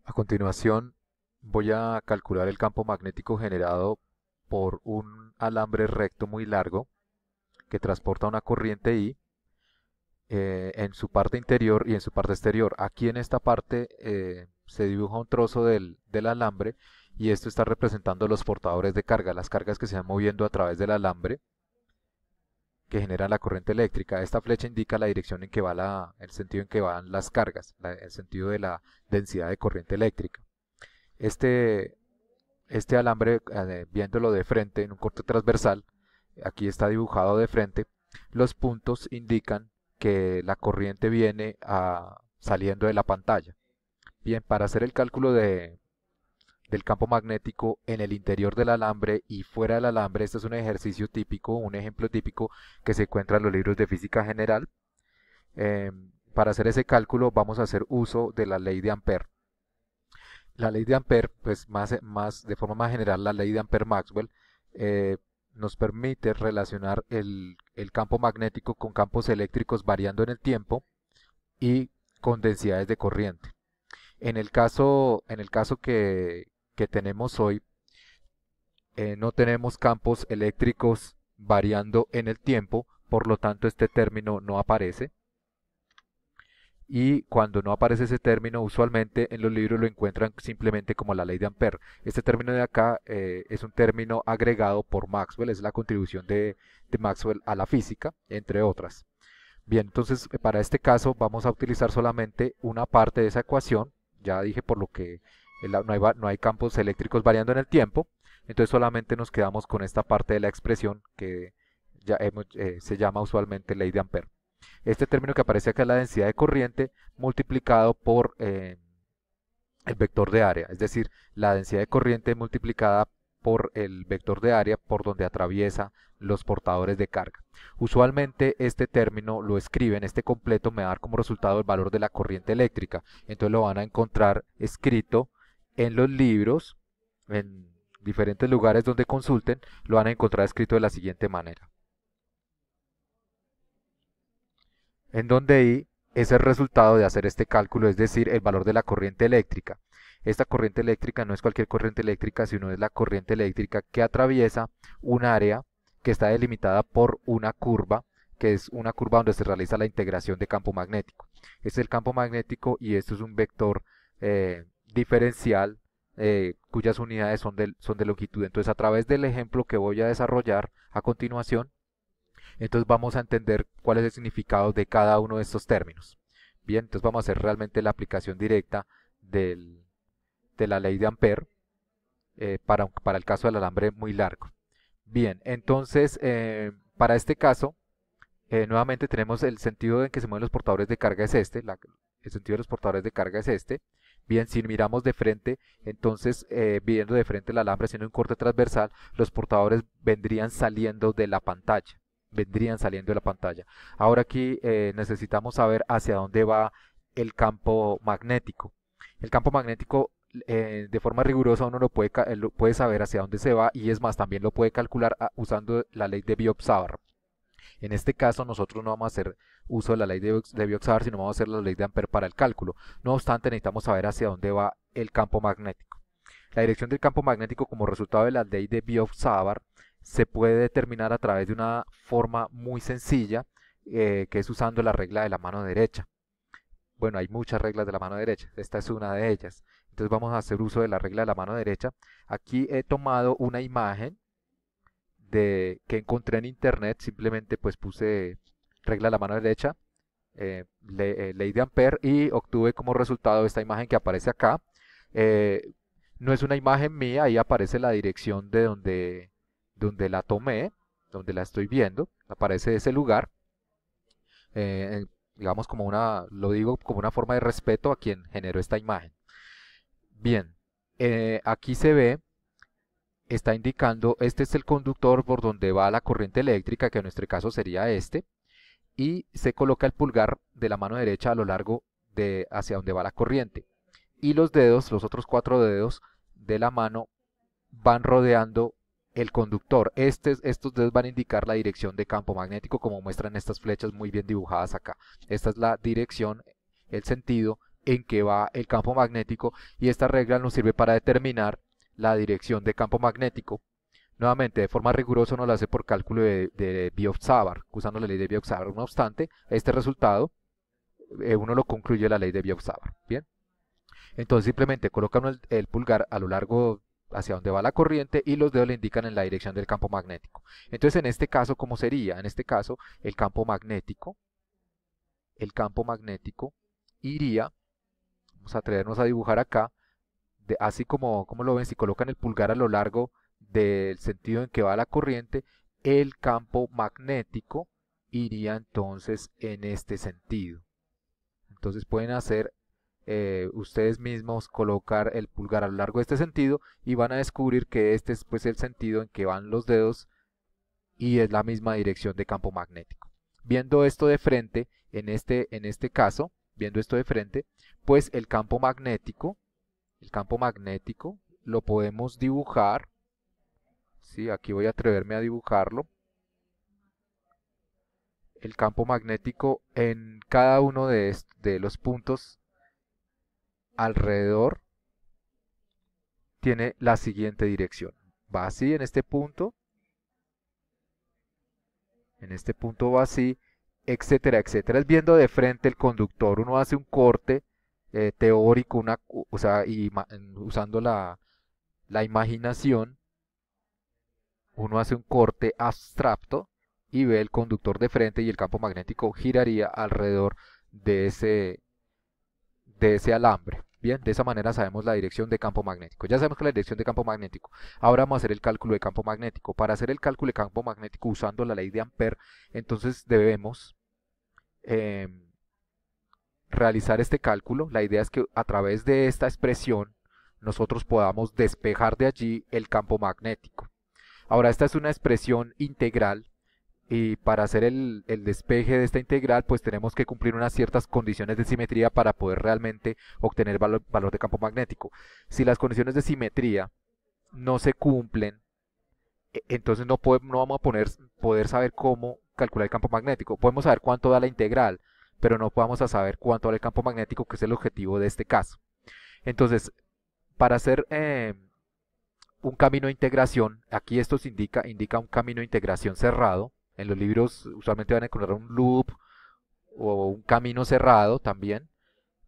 A continuación, voy a calcular el campo magnético generado por un alambre recto muy largo que transporta una corriente I en su parte interior y en su parte exterior. Aquí en esta parte se dibuja un trozo del alambre y esto está representando los portadores de carga, las cargas que se van moviendo a través del alambre que generan la corriente eléctrica. Esta flecha indica la dirección en que va el sentido en que van las cargas, el sentido de la densidad de corriente eléctrica. Este, este alambre, viéndolo de frente en un corte transversal, aquí está dibujado de frente, los puntos indican que la corriente viene saliendo de la pantalla. Bien, para hacer el cálculo del campo magnético en el interior del alambre y fuera del alambre, este es un ejercicio típico, un ejemplo típico que se encuentra en los libros de física general. Eh, para hacer ese cálculo vamos a hacer uso de la ley de Ampère. La ley de Ampère, pues de forma más general, la ley de Ampère-Maxwell eh, nos permite relacionar el campo magnético con campos eléctricos variando en el tiempo y con densidades de corriente. En el caso que tenemos hoy, no tenemos campos eléctricos variando en el tiempo, por lo tanto este término no aparece. Y cuando no aparece ese término, usualmente en los libros lo encuentran simplemente como la ley de Ampère. Este término de acá es un término agregado por Maxwell, es la contribución de Maxwell a la física, entre otras. Bien, entonces para este caso vamos a utilizar solamente una parte de esa ecuación. Ya dije por lo que no hay campos eléctricos variando en el tiempo, entonces solamente nos quedamos con esta parte de la expresión que se llama usualmente ley de Ampère. Este término que aparece acá es la densidad de corriente multiplicado por el vector de área, es decir, la densidad de corriente multiplicada por el vector de área por donde atraviesa los portadores de carga. Usualmente este término lo escriben, este completo me va a dar como resultado el valor de la corriente eléctrica, entonces lo van a encontrar escrito en los libros, en diferentes lugares donde consulten, lo van a encontrar escrito de la siguiente manera. En donde I es el resultado de hacer este cálculo, es decir, el valor de la corriente eléctrica. Esta corriente eléctrica no es cualquier corriente eléctrica, sino es la corriente eléctrica que atraviesa un área que está delimitada por una curva, que es una curva donde se realiza la integración de campo magnético. Este es el campo magnético y esto es un vector diferencial cuyas unidades son de longitud. Entonces, a través del ejemplo que voy a desarrollar a continuación, entonces vamos a entender cuál es el significado de cada uno de estos términos. Bien, entonces vamos a hacer realmente la aplicación directa de la ley de Ampère para el caso del alambre muy largo. Bien, entonces para este caso, nuevamente tenemos el sentido en que se mueven los portadores de carga es este, el sentido de los portadores de carga es este. Bien, si miramos de frente, entonces viendo de frente el alambre haciendo un corte transversal, los portadores vendrían saliendo de la pantalla. Ahora aquí necesitamos saber hacia dónde va el campo magnético. El campo magnético de forma rigurosa uno lo puede saber hacia dónde se va y es más, también lo puede calcular usando la ley de Biot-Savart. En este caso nosotros no vamos a hacer uso de la ley de Biot-Savart, sino vamos a hacer la ley de Ampère para el cálculo. No obstante, necesitamos saber hacia dónde va el campo magnético. La dirección del campo magnético como resultado de la ley de Biot-Savart se puede determinar a través de una forma muy sencilla, que es usando la regla de la mano derecha. Bueno, hay muchas reglas de la mano derecha, esta es una de ellas. Entonces vamos a hacer uso de la regla de la mano derecha. Aquí he tomado una imagen que encontré en internet, simplemente pues puse regla de la mano derecha, ley de Ampère y obtuve como resultado esta imagen que aparece acá. Eh, no es una imagen mía, ahí aparece la dirección de donde la tomé, donde la estoy viendo, aparece ese lugar, eh, digamos lo digo como una forma de respeto a quien generó esta imagen. Bien, aquí se ve, está indicando, este es el conductor por donde va la corriente eléctrica, que en nuestro caso sería este, y se coloca el pulgar de la mano derecha a lo largo de hacia donde va la corriente. Y los dedos, los otros 4 dedos de la mano, van rodeando el conductor. Estos dedos van a indicar la dirección de campo magnético, como muestran estas flechas muy bien dibujadas acá. Esta es la dirección, el sentido en que va el campo magnético y esta regla nos sirve para determinar la dirección de campo magnético. Nuevamente, de forma rigurosa nos lo hace por cálculo de Biot-Savart, usando la ley de Biot-Savart. No obstante, este resultado uno lo concluye la ley de Biot-Savart. Bien, entonces simplemente coloca uno el pulgar a lo largo hacia donde va la corriente y los dedos le indican en la dirección del campo magnético. Entonces en este caso, ¿cómo sería? En este caso, el campo magnético iría, vamos a atrevernos a dibujar acá, así como lo ven, si colocan el pulgar a lo largo del sentido en que va la corriente, el campo magnético iría entonces en este sentido. Entonces pueden hacer ustedes mismos colocar el pulgar a lo largo de este sentido y van a descubrir que este es pues el sentido en que van los dedos y es la misma dirección de campo magnético. Viendo esto de frente, en este caso, viendo esto de frente, pues el campo magnético lo podemos dibujar. ¿Sí? Aquí voy a atreverme a dibujarlo. El campo magnético en cada uno de los puntos alrededor tiene la siguiente dirección. Va así en este punto va así, etcétera, etcétera. Es viendo de frente el conductor. Uno hace un corte teórico, o sea, usando la imaginación, uno hace un corte abstracto y ve el conductor de frente y el campo magnético giraría alrededor de ese alambre. Bien, de esa manera sabemos la dirección de campo magnético. Ya sabemos que la dirección de campo magnético. Ahora vamos a hacer el cálculo de campo magnético. Para hacer el cálculo de campo magnético usando la ley de Ampère, entonces debemos realizar este cálculo. La idea es que a través de esta expresión nosotros podamos despejar de allí el campo magnético. Ahora esta es una expresión integral y para hacer el despeje de esta integral pues tenemos que cumplir unas ciertas condiciones de simetría para poder realmente obtener valor de campo magnético. Si las condiciones de simetría no se cumplen, entonces no vamos a poder saber cómo calcular el campo magnético. Podemos saber cuánto da la integral, pero no vamos a saber cuánto da el campo magnético, que es el objetivo de este caso. Entonces, para hacer un camino de integración, aquí esto indica un camino de integración cerrado. En los libros usualmente van a encontrar un loop o un camino cerrado también.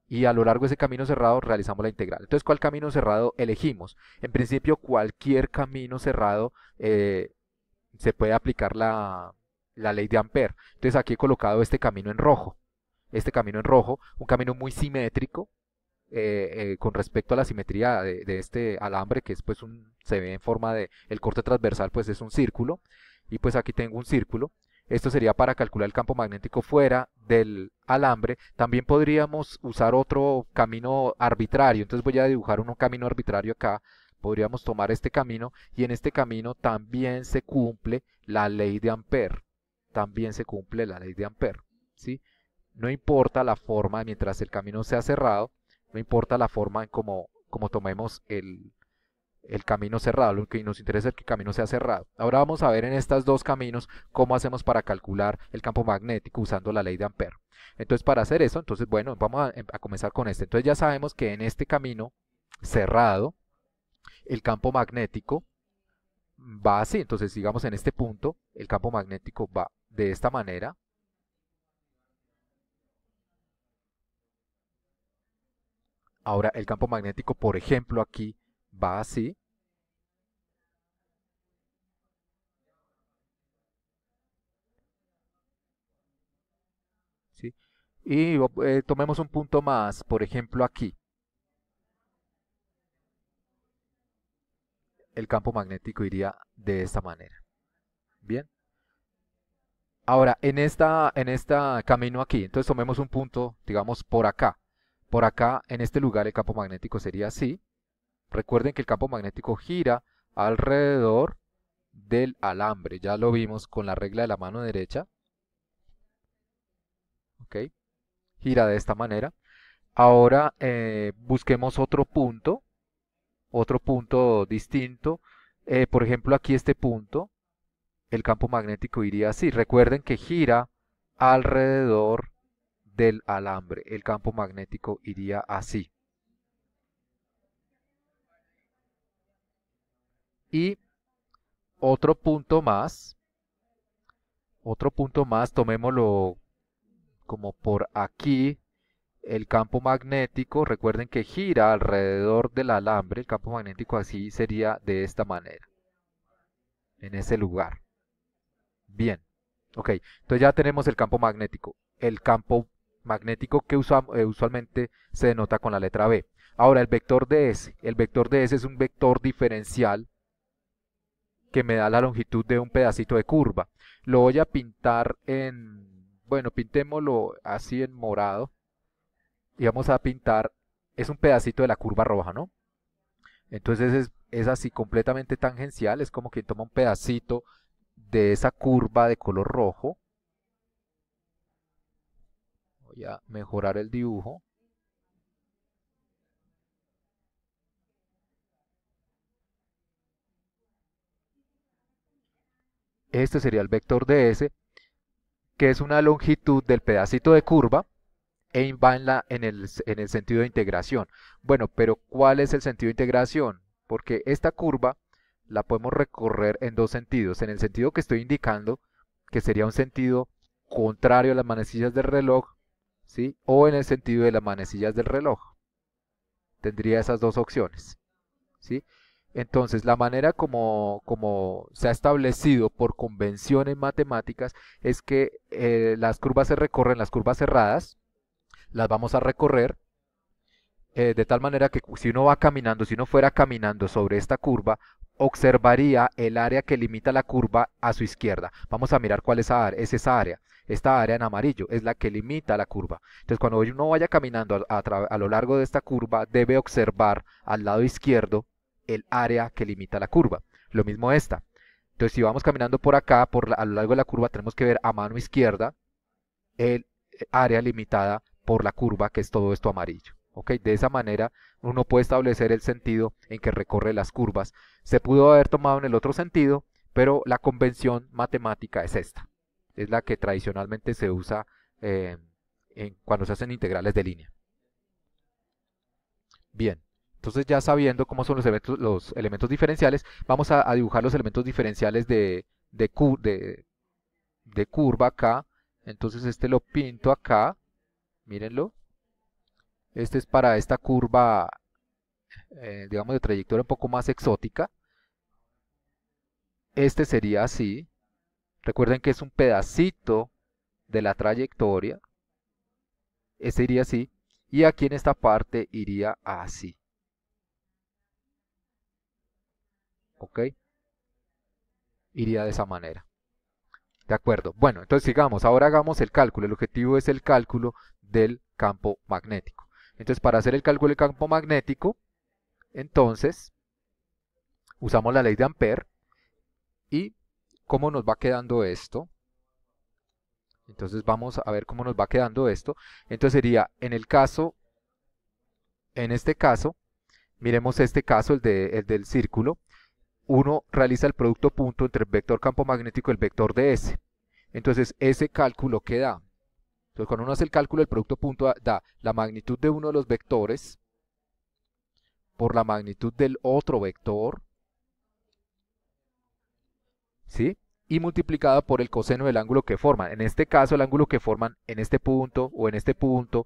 Y a lo largo de ese camino cerrado realizamos la integral. Entonces, ¿cuál camino cerrado elegimos? En principio, cualquier camino cerrado se puede aplicar la ley de Ampère. Entonces, aquí he colocado este camino en rojo. Este camino en rojo, un camino muy simétrico con respecto a la simetría de este alambre, que es pues se ve en forma de, el corte transversal pues es un círculo. Y pues aquí tengo un círculo. Esto sería para calcular el campo magnético fuera del alambre. También podríamos usar otro camino arbitrario. Entonces voy a dibujar un camino arbitrario acá. Podríamos tomar este camino y en este camino también se cumple la ley de Ampère. También se cumple la ley de Ampère. ¿Sí? No importa la forma, mientras el camino sea cerrado, no importa la forma en cómo tomemos el camino cerrado, lo que nos interesa es que el camino sea cerrado. Ahora vamos a ver en estos dos caminos cómo hacemos para calcular el campo magnético usando la ley de Ampère. Entonces para hacer eso, entonces bueno, vamos a comenzar con este. Entonces ya sabemos que en este camino cerrado, el campo magnético va así. Entonces digamos en este punto, el campo magnético va de esta manera. Ahora el campo magnético, por ejemplo, aquí va así. ¿Sí? Y tomemos un punto más, por ejemplo, aquí. El campo magnético iría de esta manera. Bien. Ahora, en esta camino aquí, entonces tomemos un punto, digamos, por acá. Por acá, en este lugar, el campo magnético sería así. Recuerden que el campo magnético gira alrededor del alambre. Ya lo vimos con la regla de la mano derecha. ¿Ok? Gira de esta manera. Ahora busquemos otro punto distinto. Por ejemplo, aquí este punto, el campo magnético iría así. Recuerden que gira alrededor del alambre. El campo magnético iría así. Y otro punto más, tomémoslo como por aquí. El campo magnético, recuerden que gira alrededor del alambre. El campo magnético así sería de esta manera, en ese lugar. Bien, ok, entonces ya tenemos el campo magnético. El campo magnético que usualmente se denota con la letra B. Ahora el vector de S. El vector de S es un vector diferencial que me da la longitud de un pedacito de curva. Lo voy a pintar bueno, pintémoslo así en morado. Y vamos a pintar, es un pedacito de la curva roja, ¿no? Entonces es así completamente tangencial, es como que toma un pedacito de esa curva de color rojo. Voy a mejorar el dibujo. Este sería el vector de S, que es una longitud del pedacito de curva e va en el sentido de integración. Bueno, pero ¿cuál es el sentido de integración? Porque esta curva la podemos recorrer en dos sentidos. En el sentido que estoy indicando, que sería un sentido contrario a las manecillas del reloj, ¿sí? O en el sentido de las manecillas del reloj. Tendría esas dos opciones, ¿sí? Entonces, la manera como se ha establecido por convenciones matemáticas es que las curvas se recorren, las curvas cerradas, las vamos a recorrer de tal manera que si uno va caminando, si uno fuera caminando sobre esta curva, observaría el área que limita la curva a su izquierda. Vamos a mirar cuál es esa área. Esta área en amarillo es la que limita la curva. Entonces, cuando uno vaya caminando a lo largo de esta curva, debe observar al lado izquierdo el área que limita la curva. Lo mismo esta. Entonces, si vamos caminando por acá, a lo largo de la curva, tenemos que ver a mano izquierda el área limitada por la curva, que es todo esto amarillo. ¿Ok? De esa manera uno puede establecer el sentido en que recorre las curvas. Se pudo haber tomado en el otro sentido, pero la convención matemática es esta. Es la que tradicionalmente se usa cuando se hacen integrales de línea. Bien, entonces ya sabiendo cómo son los elementos diferenciales, vamos a dibujar los elementos diferenciales de curva acá. Entonces este lo pinto acá, mírenlo. Este es para esta curva, digamos, de trayectoria un poco más exótica. Este sería así. Recuerden que es un pedacito de la trayectoria. Este iría así. Y aquí en esta parte iría así. ¿Ok? Iría de esa manera. De acuerdo. Bueno, entonces sigamos. Ahora hagamos el cálculo. El objetivo es el cálculo del campo magnético. Entonces, para hacer el cálculo del campo magnético, entonces, usamos la ley de Ampère. ¿Y cómo nos va quedando esto? Entonces vamos a ver cómo nos va quedando esto. Entonces sería, en este caso, miremos este caso, el del círculo. Uno realiza el producto punto entre el vector campo magnético y el vector de S. Entonces ese cálculo que da. Entonces cuando uno hace el cálculo del producto punto da la magnitud de uno de los vectores por la magnitud del otro vector, ¿sí? Y multiplicada por el coseno del ángulo que forman. En este caso, el ángulo que forman en este punto o en este punto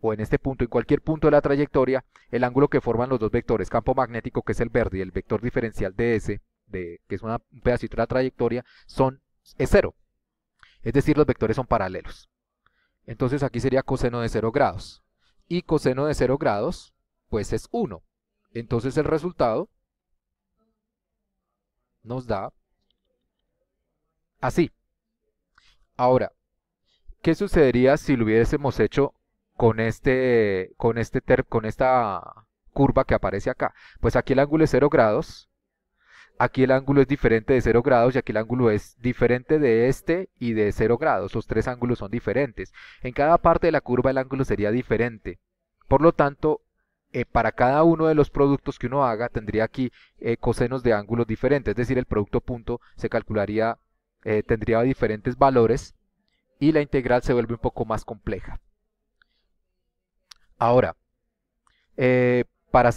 o en este punto, en cualquier punto de la trayectoria, el ángulo que forman los dos vectores, campo magnético que es el verde y el vector diferencial de S, que es un pedacito de la trayectoria, es cero. Es decir, los vectores son paralelos. Entonces aquí sería coseno de 0 grados. Y coseno de 0 grados, pues es 1. Entonces el resultado nos da así. Ahora, ¿qué sucedería si lo hubiésemos hecho con esta curva que aparece acá? Pues aquí el ángulo es 0 grados, aquí el ángulo es diferente de 0 grados y aquí el ángulo es diferente de este y de 0 grados. Los tres ángulos son diferentes. En cada parte de la curva el ángulo sería diferente. Por lo tanto, para cada uno de los productos que uno haga, tendría aquí cosenos de ángulos diferentes. Es decir, el producto punto se calcularía, tendría diferentes valores y la integral se vuelve un poco más compleja. Ahora, para